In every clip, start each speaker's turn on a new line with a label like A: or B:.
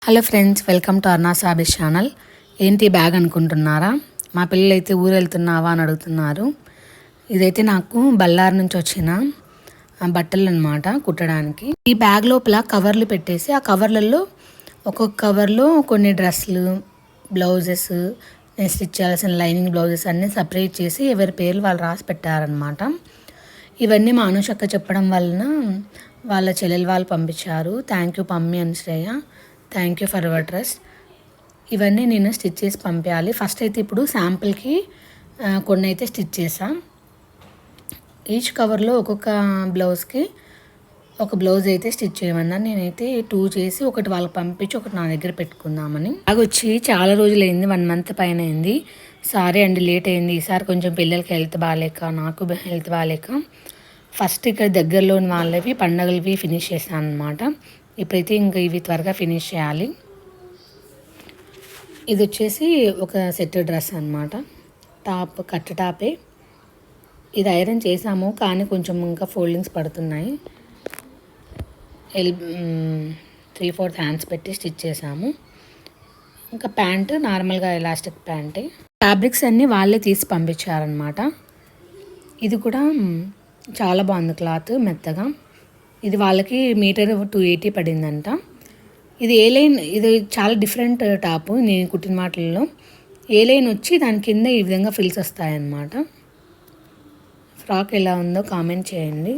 A: Hello friends, welcome to అర్నా సాబీస్ channel. ఏంటి బ్యాగ్ అనుకుంటున్నారా? మా పిల్లలు అయితే ఊరు వెళ్తున్నావా అని అడుగుతున్నారు. ఇదైతే నాకు బళ్ళారి నుంచి వచ్చిన బట్టలు అనమాట కుట్టడానికి. ఈ బ్యాగ్ లోపల కవర్లు పెట్టేసి ఆ కవర్లలో ఒక్కొక్క కవర్లో కొన్ని డ్రెస్సులు, బ్లౌజెస్, నేను స్టిచ్ చేయాల్సిన లైనింగ్ బ్లౌజెస్ అన్నీ సపరేట్ చేసి ఎవరి పేర్లు వాళ్ళు రాసి పెట్టారనమాట. ఇవన్నీ మా అనుషక్క చెప్పడం వలన వాళ్ళ చెల్లెలు వాళ్ళు పంపించారు. థ్యాంక్ యూ పమ్మీ అని Shreya, thank you for your trust. ఇవన్నీ నేను స్టిచ్ చేసి పంపించాలి. ఫస్ట్ అయితే ఇప్పుడు శాంపుల్కి కొన్ని అయితే స్టిచ్ చేసాం. ఈచ్ కవర్లో ఒక్కొక్క బ్లౌజ్కి ఒక బ్లౌజ్ అయితే స్టిచ్ చేయమన్నా. నేనైతే 2 చేసి ఒకటి వాళ్ళకి పంపించి ఒకటి నా దగ్గర పెట్టుకుందామని. బ్యాగ్ వచ్చి చాలా రోజులైంది, 1 మంత్ పైన అయింది. సారీ అండి, లేట్ అయింది. ఈసారి కొంచెం పిల్లలకి హెల్త్ బాగాలేక, నాకు హెల్త్ బాగాలేక ఫస్ట్ ఇక్కడ దగ్గరలోని వాళ్ళవి పండగలవి ఫినిష్ చేశాను అనమాట. ఇప్పుడైతే ఇంకా ఇవి త్వరగా ఫినిష్ చేయాలి. ఇది వచ్చేసి ఒక సెట్ డ్రెస్ అనమాట. టాప్, కట్ టాపే. ఇది ఐరన్ చేసాము కానీ కొంచెం ఇంకా ఫోల్డింగ్స్ పడుతున్నాయి. 3/4 హ్యాండ్స్ పెట్టి స్టిచ్ చేసాము. ఇంకా ప్యాంటు నార్మల్గా ఎలాస్టిక్ ప్యాంటే. ఫ్యాబ్రిక్స్ అన్నీ వాళ్ళే తీసి పంపించారనమాట. ఇది కూడా చాలా బాగుంది, క్లాత్ మెత్తగా. ఇది వాళ్ళకి మీటర్ 280 పడిందంట. ఇది ఏ లైన్, ఇది చాలా డిఫరెంట్ టాపు నేను కుట్టిన వాటిల్లో. ఏ లైన్ వచ్చి దాని కింద ఈ విధంగా ఫిల్స్ వస్తాయన్నమాట. ఫ్రాక్ ఎలా ఉందో కామెంట్ చేయండి.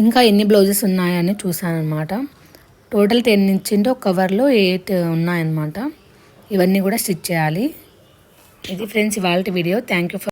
A: ఇంకా ఎన్ని బ్లౌజెస్ ఉన్నాయని చూసాను అనమాట. టోటల్ 10 ఇచ్చింటే ఒక కవర్లో 8 ఉన్నాయన్నమాట. ఇవన్నీ కూడా స్టిచ్ చేయాలి. ఇది ఫ్రెండ్స్ ఇవాళ వీడియో. Thank you for